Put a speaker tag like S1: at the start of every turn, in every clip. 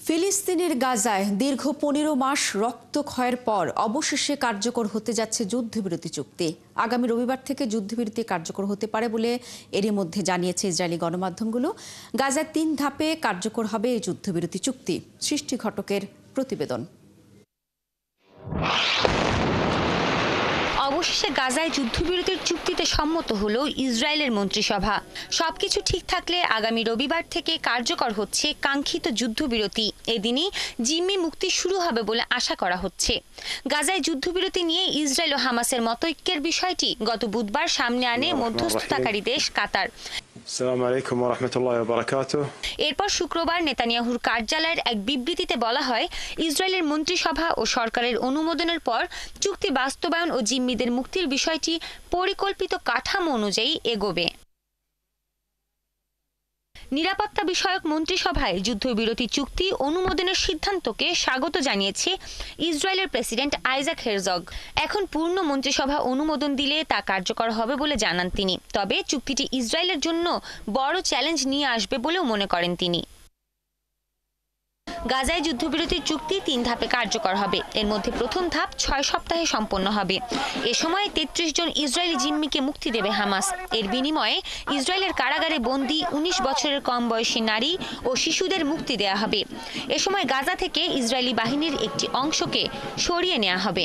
S1: ফিলিস্তিনের গাজায় দীর্ঘ ১৫ মাস রক্তক্ষয়ের পর অবশেষে কার্যকর হতে যাচ্ছে যুদ্ধবিরতি চুক্তি। আগামী রবিবার থেকে যুদ্ধবিরতি কার্যকর হতে পারে বলে এরই মধ্যে জানিয়েছে ইসরায়েলি গণমাধ্যমগুলো। গাজায় ৩ ধাপে কার্যকর হবে এই যুদ্ধবিরতি চুক্তি। সৃষ্টি ঘটকের প্রতিবেদন।
S2: অবশেষে গাজায় যুদ্ধবিরতির চুক্তিতে সম্মত হলো ইসরায়েলের মন্ত্রিসভা। সবকিছু ঠিক থাকলে আগামী রবিবার থেকে কার্যকর হচ্ছে কাঙ্ক্ষিত যুদ্ধবিরতি। এদিনই জিম্মি মুক্তি শুরু হবে বলে আশা করা হচ্ছে। গাজায় যুদ্ধবিরতি নিয়ে ইসরায়েল ও হামাসের মতৈক্যের বিষয়টি গত বুধবার সামনে আনে মধ্যস্থতাকারী দেশ কাতার।
S3: আসসালামু আলাইকুম ওয়া রাহমাতুল্লাহি ওয়া বারাকাতুহু।
S2: এরপর শুক্রবার নেতানিয়াহুর কার্যালয়ের এক বিবৃতিতে বলা হয়, ইসরায়েলের মন্ত্রিসভা ও সরকারের অনুমোদনের পর চুক্তি বাস্তবায়ন ও জিম্মিদের মুক্তির বিষয়টি পরিকল্পিত কাঠামো অনুযায়ী এগোবে। নিরাপত্তা বিষয়ক মন্ত্রিসভায় যুদ্ধবিরতি চুক্তি অনুমোদনের সিদ্ধান্তকে স্বাগত জানিয়েছে ইসরায়েলের প্রেসিডেন্ট আইজাক হেরজগ। এখন পূর্ণ মন্ত্রিসভা অনুমোদন দিলে তা কার্যকর হবে বলে জানান তিনি। তবে চুক্তিটি ইসরায়েলের জন্য বড় চ্যালেঞ্জ নিয়ে আসবে বলেও মনে করেন তিনি। গাজায় যুদ্ধবিরতির চুক্তি ৩ ধাপে কার্যকর হবে। এর মধ্যে প্রথম ধাপ ৬ সপ্তাহে সম্পন্ন হবে। এ সময় ৩৩ জন ইসরায়েলি জিম্মিকে মুক্তি দেবে হামাস। এর বিনিময়ে ইসরায়েলের কারাগারে বন্দী ১৯ বছরের কম বয়সী নারী ও শিশুদের মুক্তি দেয়া হবে। এ সময় গাজা থেকে ইসরায়েলি বাহিনীর একটি অংশকে সরিয়ে নেওয়া হবে।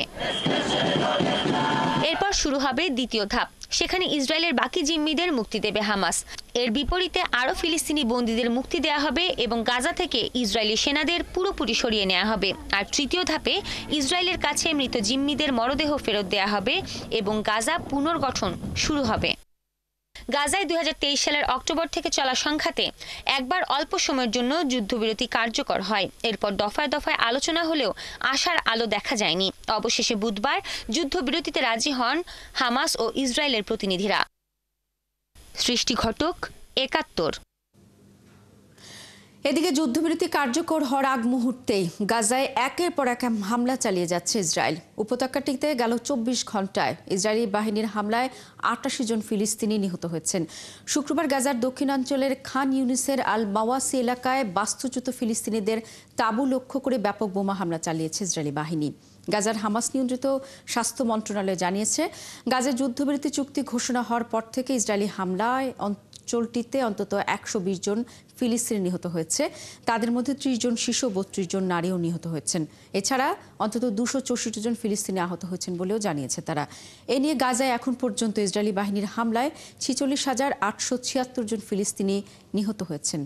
S2: এরপর শুরু হবে দ্বিতীয় ধাপ। সেখানে ইসরায়েলের বাকি জিম্মিদের মুক্তি দেবে হামাস। এর বিপরীতে আরও ফিলিস্তিনি বন্দীদের মুক্তি দেয়া হবে এবং গাজা থেকে ইসরায়েলি সেনাদের পুরোপুরি সরিয়ে নেওয়া হবে। আর তৃতীয় ধাপে ইসরায়েলের কাছে মৃত জিম্মিদের মরদেহ ফেরত দেয়া হবে এবং গাজা পুনর্গঠন শুরু হবে। গাজায় ২০২৩ সালের অক্টোবর থেকে চলা সংঘাতে একবার অল্প সময়ের জন্য যুদ্ধবিরতি কার্যকর হয়। এরপর দফায় দফায় আলোচনা হলেও আশার আলো দেখা যায়নি। অবশেষে বুধবার যুদ্ধবিরতিতে রাজি হন হামাস ও ইসরায়েলের প্রতিনিধিরা। সৃষ্টি ঘটক, ৭১।
S1: এদিকে যুদ্ধবিরতি কার্যকর হওয়ার আগ মুহূর্তেই গাজায় একের পর এক হামলা চালিয়ে যাচ্ছে ইসরায়েল। উপত্যকাটিতে গেল ২৪ ঘন্টায় ইসরায়েলি বাহিনীর হামলায় ৮৮ জন ফিলিস্তিনি নিহত হয়েছেন। শুক্রবার গাজার দক্ষিণাঞ্চলের খান ইউনিসের আল মাওয়াসি এলাকায় বাস্তুচ্যুত ফিলিস্তিনিদের তাঁবু লক্ষ্য করে ব্যাপক বোমা হামলা চালিয়েছে ইসরায়েলি বাহিনী। গাজার হামাস নিয়ন্ত্রিত স্বাস্থ্য মন্ত্রণালয় জানিয়েছে, গাজায় যুদ্ধবিরতি চুক্তি ঘোষণা হওয়ার পর থেকে ইসরায়েলি হামলায় অঞ্চলটিতে অন্তত ১২০ জন ফিলিস্তিনি নিহত হয়েছে। তাদের মধ্যে ৩০ জন শিশু, ৩২ জন নারীও নিহত হয়েছেন। এছাড়া অন্তত ২৬৪ জন ফিলিস্তিনি আহত হয়েছেন বলেও জানিয়েছে তারা। এ নিয়ে গাজায় এখন পর্যন্ত ইসরায়েলি বাহিনীর হামলায় ৪৬,৮৭৬ জন ফিলিস্তিনি নিহত হয়েছেন।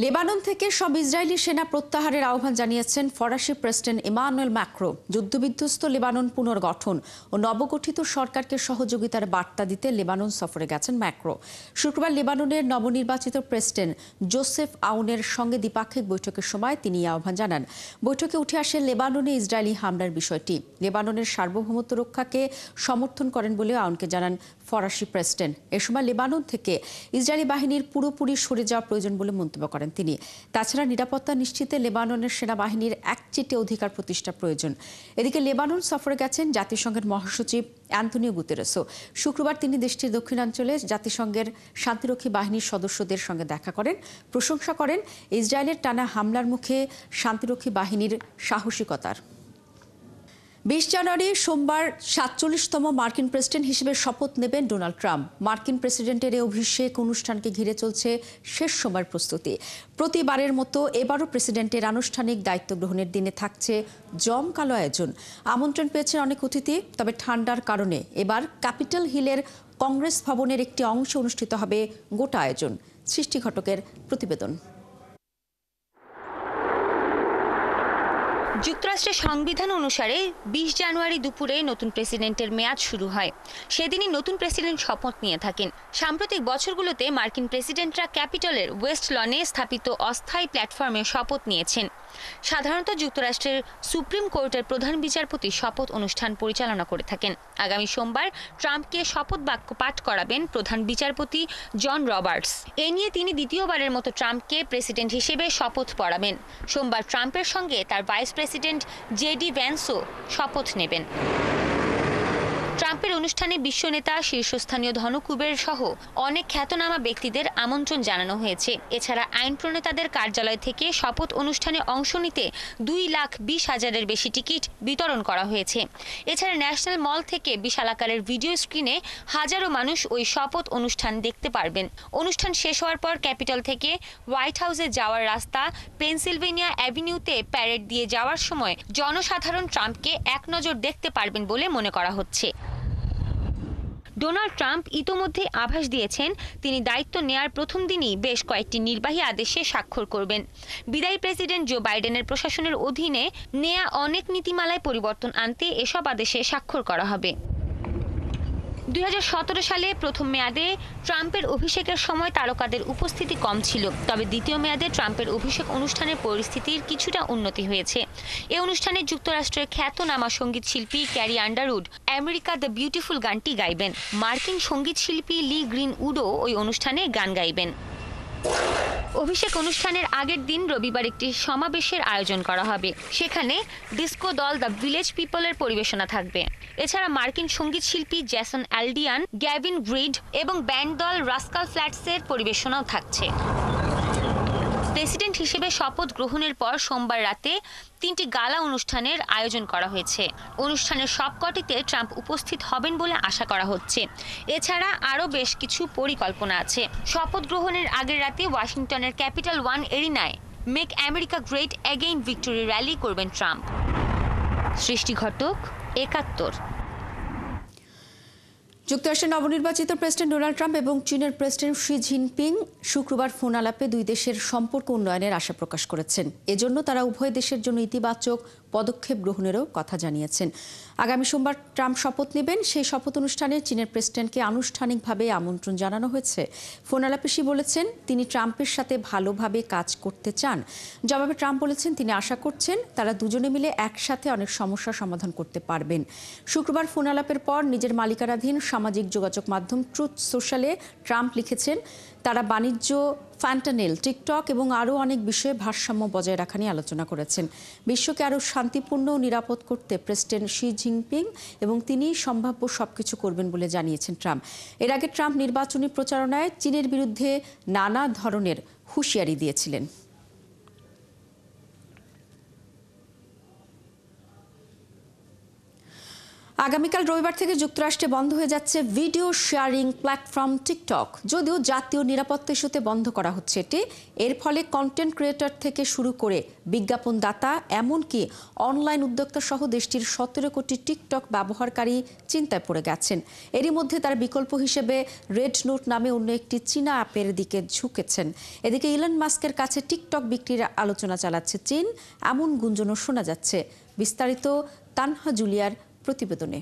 S1: লেবানন থেকে সব ইসরায়েলি সেনা প্রত্যাহারের আহ্বান জানিয়েছেন ফরাসি প্রেসিডেন্ট ইমানুয়েল ম্যাক্রো। যুদ্ধবিধ্বস্ত লেবানন পুনর্গঠন ও নবগঠিত সরকারকে সহযোগিতার বার্তা দিতে লেবানন সফরে গেছেন ম্যাক্রো। শুক্রবার লেবাননের নবনির্বাচিত প্রেসিডেন্ট জোসেফ আউনের সঙ্গে দ্বিপাক্ষিক বৈঠকের সময় তিনি এই আহ্বান জানান। বৈঠকে উঠে আসে লেবাননে ইসরায়েলি হামলার বিষয়টি। লেবাননের সার্বভৌমত্ব রক্ষাকে সমর্থন করেন বলে আউনকে জানান ফরাসি প্রেসিডেন্ট। এ সময় লেবানন থেকে ইসরায়েলি বাহিনীর পুরোপুরি সরে যাওয়া প্রয়োজন বলে মন্তব্য করেন তিনি। তাছাড়া নিরাপত্তা নিশ্চিতে লেবাননের সেনাবাহিনীর একচেটে অধিকার প্রতিষ্ঠা প্রয়োজন। এদিকে লেবানন সফরে গেছেন জাতিসংঘের মহাসচিব অ্যান্তোনিও গুতেরেসও। শুক্রবার তিনি দেশটির দক্ষিণাঞ্চলে জাতিসংঘের শান্তিরক্ষী বাহিনীর সদস্যদের সঙ্গে দেখা করেন, প্রশংসা করেন ইসরায়েলের টানা হামলার মুখে শান্তিরক্ষী বাহিনীর সাহসিকতার। ২০ জানুয়ারি সোমবার ৪৭তম মার্কিন প্রেসিডেন্ট হিসেবে শপথ নেবেন ডোনাল্ড ট্রাম্প। মার্কিন প্রেসিডেন্টের এই অভিষেক অনুষ্ঠানকে ঘিরে চলছে শেষ সময়ের প্রস্তুতি। প্রতিবারের মতো এবারও প্রেসিডেন্টের আনুষ্ঠানিক দায়িত্ব গ্রহণের দিনে থাকছে জমকালো আয়োজন। আমন্ত্রণ পেয়েছেন অনেক অতিথি। তবে ঠান্ডার কারণে এবার ক্যাপিটল হিলের কংগ্রেস ভবনের একটি অংশ অনুষ্ঠিত হবে গোটা আয়োজন। সৃষ্টি ঘটকের প্রতিবেদন।
S2: যুক্তরাষ্ট্রের সংবিধান অনুসারে ২০ জানুয়ারি দুপুরে নতুন প্রেসিডেন্টের মেয়াদ শুরু হয়। সেদিনই নতুন প্রেসিডেন্ট শপথ নিয়ে থাকেন। সাম্প্রতিক বছরগুলোতে মার্কিন প্রেসিডেন্টরা ক্যাপিটলের ওয়েস্ট লনে স্থাপিত অস্থায়ী প্ল্যাটফর্মে শপথ নিয়েছেন। সাধারণত যুক্তরাষ্ট্রের সুপ্রিম কোর্টের প্রধান বিচারপতি শপথ অনুষ্ঠান পরিচালনা করে থাকেন। আগামী সোমবার ট্রাম্পকে শপথ বাক্য পাঠ করাবেন প্রধান বিচারপতি জন রবার্টস। এ নিয়ে তিনি দ্বিতীয়বারের মতো ট্রাম্পকে প্রেসিডেন্ট হিসেবে শপথ পড়াবেন। সোমবার ট্রাম্পের সঙ্গে তার ভাইস প্রেসিডেন্ট জেডি ভ্যান্সও শপথ নেবেন। ট্রাম্পের অনুষ্ঠানে বিশ্ব নেতা, শীর্ষস্থানীয় ধনকুবের সহ অনেক খ্যাতনামা ব্যক্তিদের আমন্ত্রণ জানানো হয়েছে। এছাড়া আইন প্রণেতাদের কার্যালয় থেকে শপথ অনুষ্ঠানে অংশ নিতে 2,20,000-এর বেশি টিকিট বিতরণ করা হয়েছে। এছাড়া ন্যাশনাল মল থেকে বিশাল আকারের ভিডিও স্ক্রিনে হাজারো মানুষ ওই শপথ অনুষ্ঠান দেখতে পারবেন। অনুষ্ঠান শেষ হওয়ার পর ক্যাপিটল থেকে হোয়াইট হাউসে যাওয়ার রাস্তা পেনসিলভেনিয়া অ্যাভিনিউতে প্যারেড দিয়ে যাওয়ার সময় জনসাধারণ ট্রাম্পকে এক নজর দেখতে পারবেন বলে মনে করা হচ্ছে। ডোনাল্ড ট্রাম্প ইতোমধ্যে আভাস দিয়েছেন তিনি দায়িত্ব নেয়ার প্রথম দিনই বেশ কয়েকটি নির্বাহী আদেশে স্বাক্ষর করবেন। বিদায়ী প্রেসিডেন্ট জো বাইডেনের প্রশাসনের অধীনে নেয়া অনেক নীতিমালায় পরিবর্তন আনতে এসব আদেশে স্বাক্ষর করা হবে। 2017 সালে প্রথম মেয়াদে ট্রাম্পের অভিষেকের সময় তারকাদের উপস্থিতি কম ছিল, তবে দ্বিতীয় মেয়াদে ট্রাম্পের অভিষেক অনুষ্ঠানের পরিস্থিতির কিছুটা উন্নতি হয়েছে। এই অনুষ্ঠানে যুক্তরাষ্ট্রের খ্যাতনামা সঙ্গীত শিল্পী carry Underwood America the beautiful গানটি গাইবেন। মার্কিন সঙ্গীত শিল্পী লি গ্রিনউডও ওই অনুষ্ঠানে গান গাইবেন। অভিষেক অনুষ্ঠানের আগের দিন রবিবার একটি সমাবেশের আয়োজন করা হবে। সেখানে ডিস্কো দল দ্য ভিলেজ পিপলের পরিবেশনা থাকবে। এছাড়া মার্কিন সঙ্গীত শিল্পী জ্যাসন অ্যালডিয়ান, গ্যাভিন গ্রিড এবং ব্যান্ড দল রাস্কাল ফ্ল্যাটসের পরিবেশনাও থাকছে। প্রেসিডেন্ট হিসেবে শপথ গ্রহণের পর সোমবার রাতে 3টি গালা অনুষ্ঠানের আয়োজন করা হয়েছে। অনুষ্ঠানের সবকটিতে ট্রাম্প উপস্থিত হবেন বলে আশা করা হচ্ছে। এছাড়া আরও বেশ কিছু পরিকল্পনা আছে। শপথ গ্রহণের আগের রাতে ওয়াশিংটনের ক্যাপিটাল ওয়ান এরিনায় make America great again victory rally করবেন ট্রাম্প। সৃষ্টি ঘটক, 71।
S1: যুক্তরাষ্ট্রের নবনির্বাচিত প্রেসিডেন্ট ডোনাল্ড ট্রাম্প এবং চীনের প্রেসিডেন্ট শি জিনপিং শুক্রবার ফোন আলাপে দুই দেশের সম্পর্ক উন্নয়নের আশা প্রকাশ করেছেন। এজন্য তারা উভয় দেশের জন্য ইতিবাচক পদক্ষেপ গ্রহণেরও কথা জানিয়েছেন। আগামী সোমবার ট্রাম্প শপথ নেবেন। সেই শপথ অনুষ্ঠানে চীনের প্রেসিডেন্টকে আনুষ্ঠানিকভাবে আমন্ত্রণ জানানো হয়েছে। ফোন আলাপে শি বলেছেন তিনি ট্রাম্পের সাথে ভালোভাবে কাজ করতে চান। জবাবে ট্রাম্প বলেছেন তিনি আশা করছেন তারা দুজনে মিলে একসাথে অনেক সমস্যার সমাধান করতে পারবেন। শুক্রবার ফোন আলাপের পর নিজের মালিকানাধীন সামাজিক যোগাযোগ মাধ্যম ট্রুথ সোশ্যালে ট্রাম্প লিখেছেন তারা বাণিজ্য, ফ্যান্টানেল, টিকটক এবং আরও অনেক বিষয়ে ভারসাম্য বজায় রাখা নিয়ে আলোচনা করেছেন। বিশ্বকে আরও শান্তিপূর্ণ ও নিরাপদ করতে প্রেসিডেন্ট শি জিনপিং এবং তিনি সম্ভাব্য সবকিছু করবেন বলে জানিয়েছেন ট্রাম্প। এর আগে ট্রাম্প নির্বাচনী প্রচারণায় চীনের বিরুদ্ধে নানা ধরনের হুঁশিয়ারি দিয়েছিলেন। আগামীকাল রবিবার থেকে যুক্তরাষ্ট্রে বন্ধ হয়ে যাচ্ছে ভিডিও শেয়ারিং প্ল্যাটফর্ম টিকটক। যদিও জাতীয় নিরাপত্তা ইস্যুতে বন্ধ করা হচ্ছে এটি, এর ফলে কন্টেন্ট ক্রিয়েটর থেকে শুরু করে বিজ্ঞাপনদাতা এমনকি অনলাইন উদ্যোক্তা সহ দেশটির 17 কোটি টিকটক ব্যবহারকারী চিন্তায় পড়ে গেছেন। এরই মধ্যে তার বিকল্প হিসেবে রেড নোট নামে অন্য একটি চীনা অ্যাপের দিকে ঝুঁকেছেন। এদিকে ইলন মাস্কের কাছে টিকটক বিক্রির আলোচনা চালাচ্ছে চীন, এমন গুঞ্জনও শোনা যাচ্ছে। বিস্তারিত তানহা জুলিয়ার প্রতিবেদনে।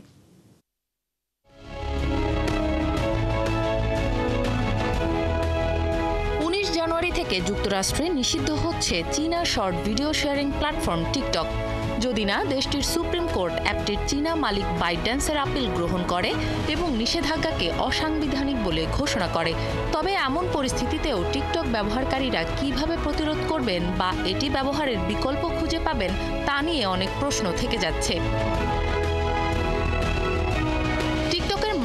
S4: 19 জানুয়ারি থেকে যুক্তরাষ্ট্রে নিষিদ্ধ হচ্ছে চীনা short video sharing platform TikTok. যদি না দেশটির সুপ্রিম কোর্ট অ্যাপটির চীনা মালিক বাইডেন্সের আপিল গ্রহণ করে এবং নিষেধাজ্ঞাকে অসাংবিধানিক বলে ঘোষণা করে, তবে এমন পরিস্থিতিতেও টিকটক ব্যবহারকারীরা কিভাবে প্রতিরোধ করবেন বা এটি ব্যবহারের বিকল্প খুঁজে পাবেন তা নিয়ে অনেক প্রশ্ন থেকে যাচ্ছে।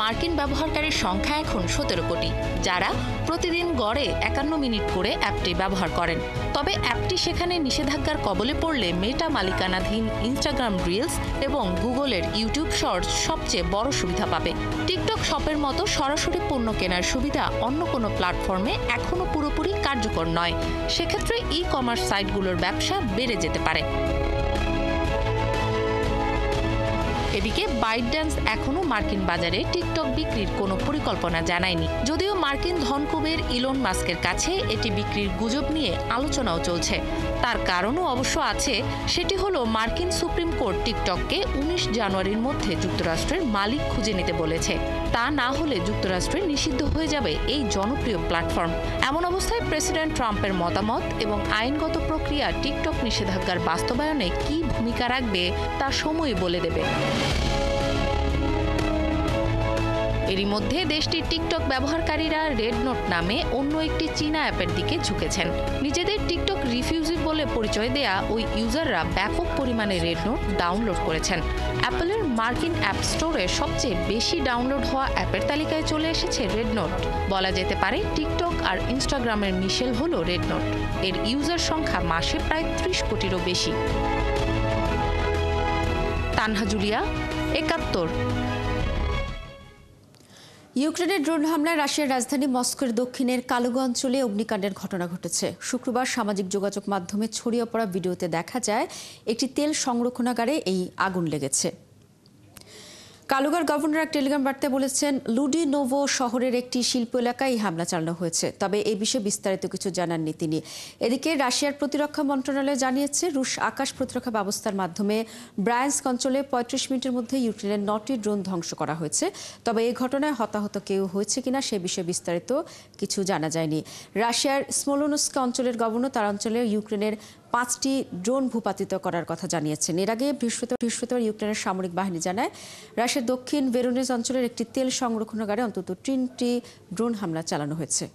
S4: মার্কিন ব্যবহারকারীর সংখ্যা এখন 17 কোটি, যারা প্রতিদিন গড়ে 51 মিনিট করে অ্যাপটি ব্যবহার করেন। তবে অ্যাপটি সেখানে নিষেধাজ্ঞার কবলে পড়লে মেটা মালিকানাধীন ইনস্টাগ্রাম রিলস এবং গুগলের ইউটিউব শর্টস সবচেয়ে বড় সুবিধা পাবে। টিকটক শপের মতো সরাসরি পণ্য কেনার সুবিধা অন্য কোনো প্ল্যাটফর্মে এখনও পুরোপুরি কার্যকর নয়। সেক্ষেত্রে ই কমার্স সাইটগুলোর ব্যবসা বেড়ে যেতে পারে। এদিকে বাইডেন্স এখনো মার্কিন বাজারে টিকটক বিক্রির কোনো পরিকল্পনা জানায়নি। যদিও মার্কিন ধনকুবের ইলন মাস্কের কাছে এটি বিক্রির গুজব নিয়ে আলোচনাও চলছে। তার কারণও অবশ্য আছে, সেটি হলো মার্কিন সুপ্রিম কোর্ট টিকটককে 19 জানুয়ারির মধ্যে যুক্তরাষ্ট্রের মালিক খুঁজে নিতে বলেছে। তা না হলে যুক্তরাষ্ট্রে নিষিদ্ধ হয়ে যাবে এই জনপ্রিয় প্ল্যাটফর্ম। এমন অবস্থায় প্রেসিডেন্ট ট্রাম্পের মতামত এবং আইনগত প্রক্রিয়া টিকটক নিষেধাজ্ঞার বাস্তবায়নে কী ভূমিকা রাখবে তা সময়ই বলে দেবে। এরই মধ্যে দেশটির টিকটক ব্যবহারকারীরা রেড নোট নামে অন্য একটি চীনা অ্যাপের দিকে ঝুঁকেছেন। নিজেদের টিকটক রিফিউজি বলে পরিচয় দেয়া ওই ইউজাররা ব্যাপক পরিমাণে রেড নোট ডাউনলোড করেছেন। অ্যাপলের মার্কিন অ্যাপ স্টোরে সবচেয়ে বেশি ডাউনলোড হওয়া অ্যাপের তালিকায় চলে এসেছে রেড নোট। বলা যেতে পারে টিকটক আর ইনস্টাগ্রামের মিশেল হলো রেড নোট। এর ইউজার সংখ্যা মাসে প্রায় 30 কোটিরও বেশি। তানহা জুলিয়া, ৭১।
S1: ইউক্রেনের ড্রোন হামলায় রাশিয়ার রাজধানী মস্কোর দক্ষিণের কালুগা অঞ্চলে অগ্নিকাণ্ডের ঘটনা ঘটেছে। শুক্রবার সামাজিক যোগাযোগ মাধ্যমে ছড়িয়ে পড়া ভিডিওতে দেখা যায় একটি তেল সংরক্ষণাগারে এই আগুন লেগেছে। কালুগার গভর্নর এক টেলিগ্রাম বার্তায় বলেছেন, লুডিনোভো শহরের একটি শিল্প এলাকায় এই হামলা চালানো হয়েছে, তবে এ বিষয়ে বিস্তারিত কিছু জানাননি তিনি। এদিকে রাশিয়ার প্রতিরক্ষা মন্ত্রণালয় জানিয়েছে, রুশ আকাশ প্রতিরক্ষা ব্যবস্থার মাধ্যমে ব্রায়ান্স্ক অঞ্চলে 35 মিনিটের মধ্যে ইউক্রেনের 9টি ড্রোন ধ্বংস করা হয়েছে। তবে এই ঘটনায় হতাহত কেউ হয়েছে কিনা সে বিষয়ে বিস্তারিত কিছু জানা যায়নি। রাশিয়ার স্মোলেনস্ক অঞ্চলের গভর্নর তার অঞ্চলে ইউক্রেনের 5টি ড্রোন ভূপাতিত করার কথা জানিয়েছেন। এর আগে বৃহস্পতিবার ইউক্রেনের সামরিক বাহিনী জানায়, রাশিয়ার দক্ষিণ ভেরোনেজ অঞ্চলের একটি তেল সংরক্ষণাগারে অন্তত 3টি ড্রোন হামলা চালানো হয়েছে।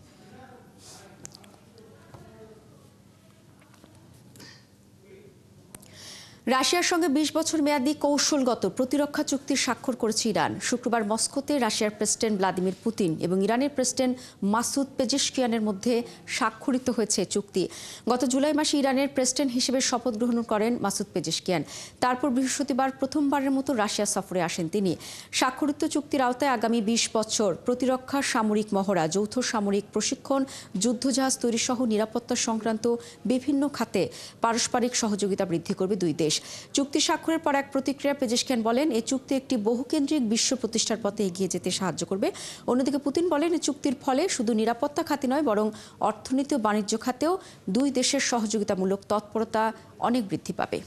S1: রাশিয়ার সঙ্গে 20 বছর মেয়াদী কৌশলগত প্রতিরক্ষা চুক্তি স্বাক্ষর করেছে ইরান। শুক্রবার মস্কোতে রাশিয়ার প্রেসিডেন্ট ভ্লাদিমির পুতিন এবং ইরানের প্রেসিডেন্ট মাসুদ পেজেশকিয়ানের মধ্যে স্বাক্ষরিত হয়েছে চুক্তি। গত জুলাই মাসে ইরানের প্রেসিডেন্ট হিসেবে শপথ গ্রহণ করেন মাসুদ পেজেশকিয়ান। তারপর বৃহস্পতিবার প্রথমবারের মতো রাশিয়া সফরে আসেন তিনি। স্বাক্ষরিত চুক্তির আওতায় আগামী 20 বছর প্রতিরক্ষা, সামরিক মহড়া, যৌথ সামরিক প্রশিক্ষণ, যুদ্ধজাহাজ তৈরি সহ নিরাপত্তা সংক্রান্ত বিভিন্ন খাতে পারস্পরিক সহযোগিতা বৃদ্ধি করবে দুই দেশ। চুক্তি স্বাক্ষরের পর এক প্রতিক্রিয়া পেজেশকিয়ান বলেন, এই চুক্তি একটি বহুকেন্দ্রিক বিশ্ব প্রতিষ্ঠার পথে এগিয়ে যেতে সাহায্য করবে। অন্যদিকে পুতিন বলেন, এই চুক্তির ফলে শুধু নিরাপত্তা খাতে নয়, বরং অর্থনীতি ও বাণিজ্য খাতেও দুই দেশের সহযোগিতামূলক তৎপরতা অনেক বৃদ্ধি পাবে।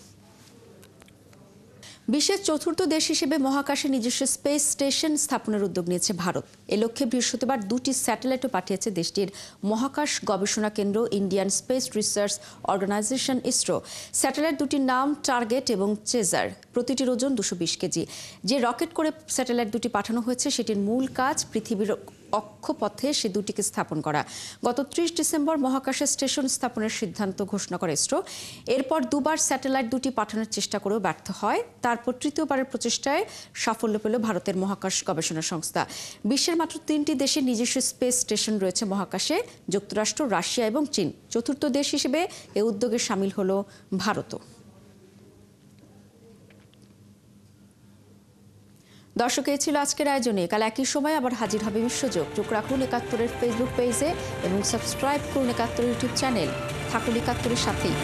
S1: বিশ্বের চতুর্থ দেশ হিসেবে মহাকাশে নিজস্ব স্পেস স্টেশন স্থাপনের উদ্যোগ নিয়েছে ভারত। এ লক্ষ্যে বৃহস্পতিবার 2টি স্যাটেলাইটও পাঠিয়েছে দেশটির মহাকাশ গবেষণা কেন্দ্র Indian space research organisation ISRO. Satellite দুটির নাম টার্গেট এবং চেজার। প্রতিটির ওজন 220 কেজি। যে রকেট করে স্যাটেলাইট দুটি পাঠানো হয়েছে সেটির মূল কাজ পৃথিবীর অক্ষপথে সে দুটিকে স্থাপন করা। গত 30 ডিসেম্বর মহাকাশে স্টেশন স্থাপনের সিদ্ধান্ত ঘোষণা করে ইসরো। এরপর দুবার স্যাটেলাইট দুটি পাঠানোর চেষ্টা করেও ব্যর্থ হয়। তারপর তৃতীয়বারের প্রচেষ্টায় সাফল্য পেল ভারতের মহাকাশ গবেষণা সংস্থা। বিশ্বের মাত্র 3টি দেশের নিজস্ব স্পেস স্টেশন রয়েছে মহাকাশে, যুক্তরাষ্ট্র, রাশিয়া এবং চীন। চতুর্থ দেশ হিসেবে এ উদ্যোগে সামিল হল ভারতও। দর্শক, এই ছিল আজকের আয়োজনে। কাল একই সময় আবার হাজির হবে বিশ্বযোগ। চোখ রাখুন ৭১-এর ফেসবুক পেজে এবং সাবস্ক্রাইব করুন ৭১ ইউটিউব চ্যানেল। থাকুন ৭১-এর সাথেই।